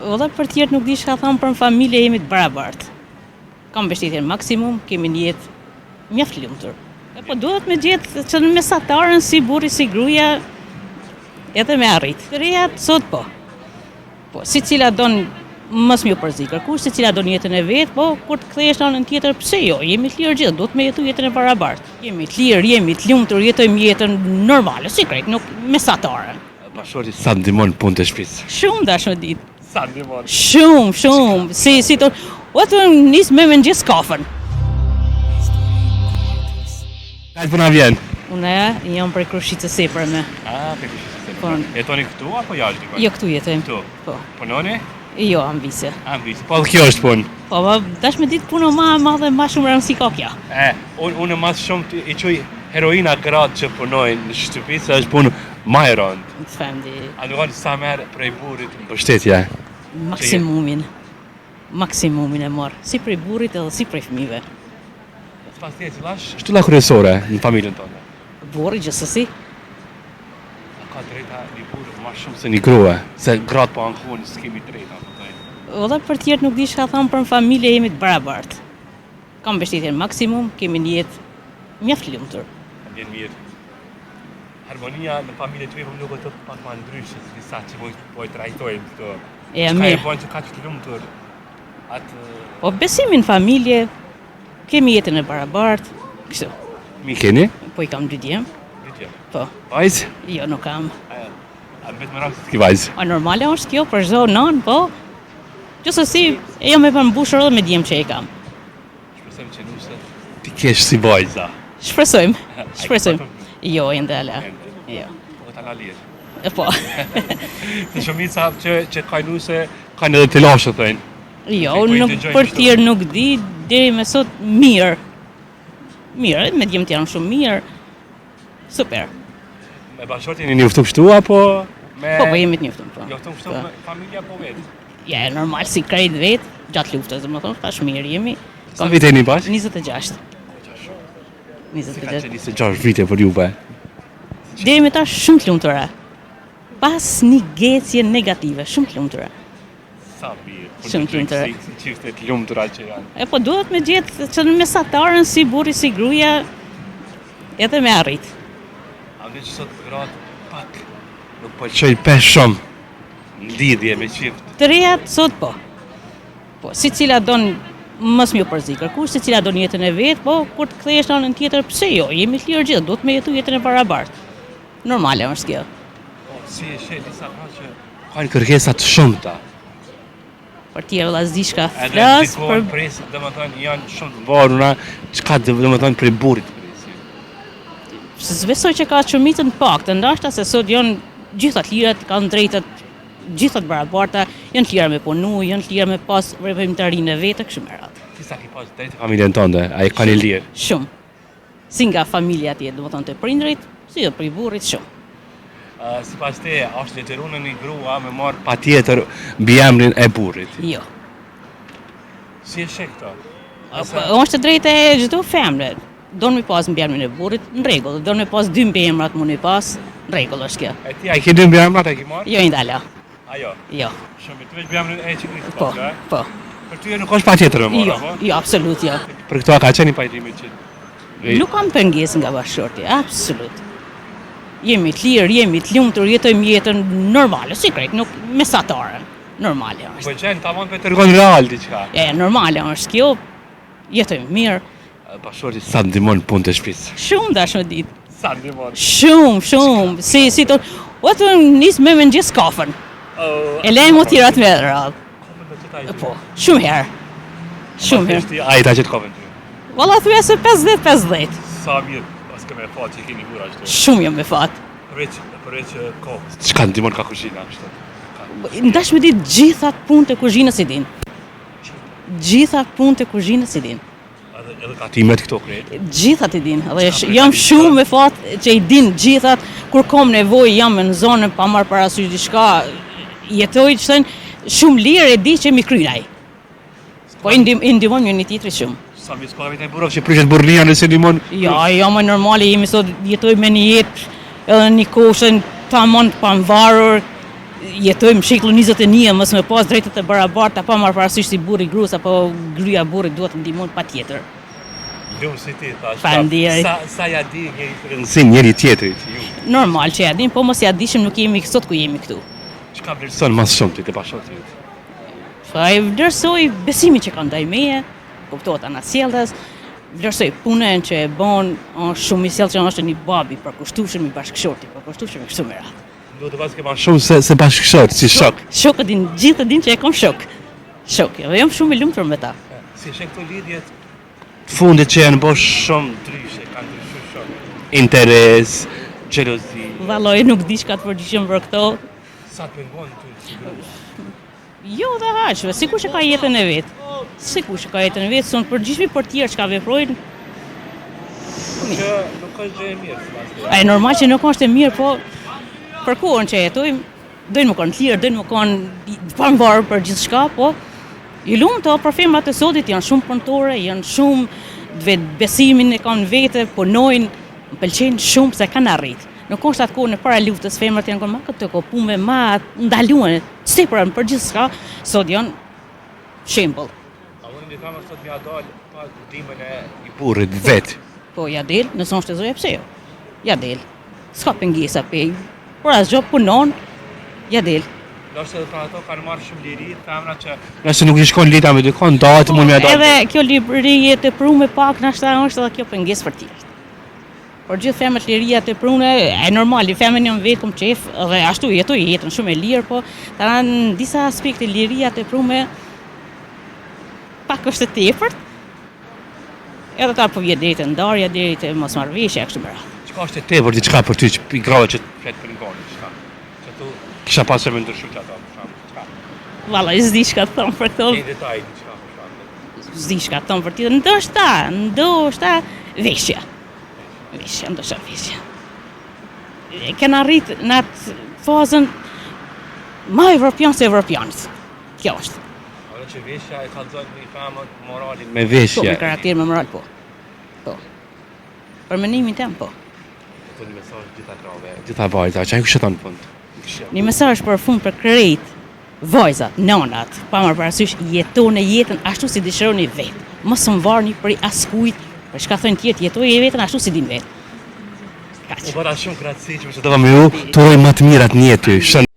Valla për tjerë nuk di çka tham, për në familje jemi të barabartë. Kam mbështetje maksimum, kemi një jetë mjaft lumtur. Po duhet me gjetë që në mesatarën si burri si gruaja edhe me arrit. Reja sot po. Po, si cila don mos më përzi kërkush, si cila don jetën e vet, po kur të kthehesh në anën tjetër, pse jo? Jemi të lirë gjithë, duhet me jetu jetën e barabartë. Jemi të lirë, jemi të lumtur, jetojmë jetën normale, si krejt, nuk mesatare. Bashorti sa ndihmon punë të shtëpisë? Shumë dashur ditë. Sa ndihmon? Shumë. Si të të nis me mëngjes kafën. Ka puna vjen? Unë jam prej Krushicës Sepreme. Për Krushicës Sepreme. Po. Jetoni këtu apo jashtë? Jo, këtu jetojmë. Këtu. Po. Punoni? Jo, ambise. Ambise. Po kjo është punë. Po, dash me ditë punë ma e madhe, ma shumë rëndësi ka kjo. Unë mas shumë i quj heroina gratë që punojnë në shtëpi, se është punë ma e rëndë. Të femdi. A nuk sa merë prej burit në mbështetje? Maksimumin e marë, si prej burrit edhe si prej fëmijëve. Pas tjetë cilash, shtylla kryesore në familjen tonë? Burri gjithsesi. Ka drejta një burë ma shumë se një grua, se gratë po ankunë, s'kemi drejta. Valla për tjerë nuk di çka tham, për në familje jemi të barabartë. Kam mbështetje maksimum, kemi një jetë mjaft lumtur. Vjen mirë. Harmonia në familje tuaj po nuk është pak më ndryshe se disa që po i trajtojmë këto. Mirë. Ka bën që ka të lumtur. Po besimi në familje, kemi jetën e barabartë, kështu. Mi keni? Po i kam 2 djem. 2 djem. Po. Vajzë? Jo, nuk kam. A vetë më rakë s'ki vajzë? Normale është kjo për çdo nën, po. Gjithsesi, jam e përmbushur edhe me djem që e kam. Shpresojmë që nuse ti kesh si vajza. Shpresojmë. Jo, ndala. Jo. Po ta la lirë. Po. Të shumica që ka nuse kanë edhe të lashë thënë. Jo, nuk për tjerë nuk di, deri me sot mirë. Mirë, me djemë tjerë shumë mirë. Super. Me bashortin e njoftu kështu apo me... Po, jemi të njoftum, po. Njoftum kështu me familja po vetë? Ja, normal, si krejt vetë, gjatë luftës, më thonë, tash mirë jemi. Sa vite jeni bashkë? 26. Si ka që 26 vite për juve? Deri me tash shumë të lumtura. Pas një gjecje negative, shumë të lumtura. Sa mirë. Shumë të lumtura. Si çifte të lumtura që janë. Po duhet me gjetë që në mesatarën si burri si gruaja edhe me arrit. A dhe që sot gratë pak nuk pëlqej pesh shumë në lidhje me qift. Të rejat sot po. Po, si cila don mos më përzi kërkush, si cila don jetën e vet, po kur të kthehesh në anën tjetër, pse jo? Jemi të lirë gjithë, duhet me jetu jetën e barabartë. Normale është kjo. Po, si e sheh disa që kanë kërkesa të shumta. Për tjerë vëlla s'di çka Edhe flas, për presë, domethënë janë shumë të varura, çka domethënë prej burrit presin. S'besoj që ka shumicën të paktë, ndoshta se sot janë gjitha të lirat, kanë drejtat gjitha të barabarta, janë të lira me punu, janë të lira me pas veprimtarinë e vetë, kështu me radhë. Ti sa ke pas drejtë familjen tënde, ai kanë lirë. Shumë. Si nga familja atje, domethënë të prindrit, si dhe prej burrit shumë. Sipas te, është letërune një grua me marë patjetër mbi emrin e burrit. Jo. Si e sheh këto? Është drejtë e çdo femre. Don me pas mbi emrin e burrit, në rregull. Don me pas 2 mbi emrat mundi pas, në rregull është kjo. E ti ai ke 2 mbi emrat e ke marrë? Jo ndala. Ajo. Jo. Shumë të veç mbi emrin e çikrit Po. pas, Po. Për ty nuk është patjetër më marrë, apo? Jo, absolut jo. Për këto ka qenë pajtimi që Nuk kam pengesë nga bashorti, absolut. Jemi të lirë, jemi të lumtur, jetojmë jetën normale, si krejt, nuk mesatare. Normale është. Po qenë tamam për tregon real diçka. Normale është kjo. Jetojmë mirë. Bashorti sa ndihmon punë të shtëpisë? Shumë dashur ditë. Sa ndihmon? Shumë. Si të nis me mëngjes kafën. E lejmë u tirat me radhë. Po, shumë herë. Shumë herë. Ai ta që të kovën ty. Valla thuaj se 50-50. Sa mirë, pas ke me fat që keni vura ashtu. Shumë jam me fat. Përveç kohës. Çka ndihmon ka kuzhina kështu? Ndash me ditë gjithat punët e kuzhinës i din. Gjithat punët e kuzhinës i din. Edhe ka timet këto krejt. Gjithat i din. Dhe jam shumë me fat që i din gjithat. Kur kam nevojë jam në zonën pa marr parasysh diçka. Jetoj që thënë shumë lirë e di që mi kryej. Po i ndihmon një tjetrin shumë. Sa mi s'ka vetë burrë që prishet burrnia nëse ndihmon. Jo, më normale jemi sot jetoj me një jetë edhe një kohë tamam të pamvarur. jetojmë shekullin 21, mos me pas drejtet e barabarta, pa marrë parasysh si burri gruas apo gruaja burrit duhet të ndihmon patjetër. Lumë si ti tash. Faleminderit. Sa ja di njëri tjetrit ju. Normal që ja dim, po mos ja dishim nuk jemi sot ku jemi këtu. Çka vlerëson më shumë ti të bashkëtit? E vlerësoj besimin që ka ndaj meje, kuptohet anasjellës, vlerësoj punën që e bën, është shumë i sjellshëm, është një babi përkushtueshëm i bashkëshorti, përkushtueshëm kështu me radhë. Duhet të pas ke shumë se bashkëshort, si shok. Shokët din, gjithë din që e kam shok. Shok, dhe jam shumë i lumtur me ta. Si shek këto lidhjet të fundit që janë bosh shumë ndryshe, kanë ndryshuar shumë. Interes, xhelozi. Valloj nuk di çka të përgjigjem për këto. Sa të pengon ty? Jo, dhe haqve, sikur që ka jetën e vet. Sikur që ka jetën e vet, son përgjithësi për tjerë çka veprojnë. Që nuk është gjë e mirë sipas. Ai normal që nuk është e mirë, po për kohën që jetojmë, dojnë më kanë të lirë, dojnë më kanë pa mbarë për gjithçka, po i lumtë për firmat e sotit janë shumë punëtore, janë shumë vetë besimin e kanë vete, punojnë, më pëlqejnë shumë se kanë arritë. Nuk është atë kohë në para luftës femrat janë kanë më këtë kopume, ma ndaluan, sipër për gjithçka, sot janë shembull. A unë i kam sot mja dal pa ndihmën e i burrit vet. Po ja del, nëse është e zoja pse jo. Ja del. S'ka pengesa pe. Por asgjë punon, ja del. Ndoshta edhe pra ato kanë marrë shumë liri, femra që nëse nuk i shkon lita me dikon, dahet mund mja dal. Edhe kjo liri e tepruar pak nashta është edhe kjo pengesë për tjerë. Por gjithë femrat liria të prune, e normali, femën janë vetëm qef, dhe ashtu jetoj jetën shumë e lirë, po të në disa aspekte liria të prune, pak është të tepërt, edhe ta po vjetë deri të ndarja, deri të mosmarrveshja, kështu me radhë. Çka është e tepërt diçka për ty që i grave që flet për ngoni, çka? Që tu kisha pasur më ndryshuar ato, për shembull, çka? Valla, s'di çka të them për këto. Një detaj diçka për shembull. S'di çka të them për ti, ndoshta veshja. Veshja, ndoshta veshja. Kena arrit në atë fazën ma evropian se evropianës. Kjo është. Ora që veshja e kallzon një femër moralin me veshje. Po, me karakter me moral, po. Po. Për mendimin tim, po. Po një mesazh gjitha grave, gjitha vajza, që ai kush në fund. Një mesazh për fund për krejt, vajzat, nonat, pa marrë parasysh jetoni jetën ashtu si dëshironi vetë. Mos u varni për askujt, për çka thonë tjerë, jetoj jetën ashtu si din vetë. Kaq. U bëra shumë kratësi që më shëtova me ju, të uroj më të mirat në jetë ty.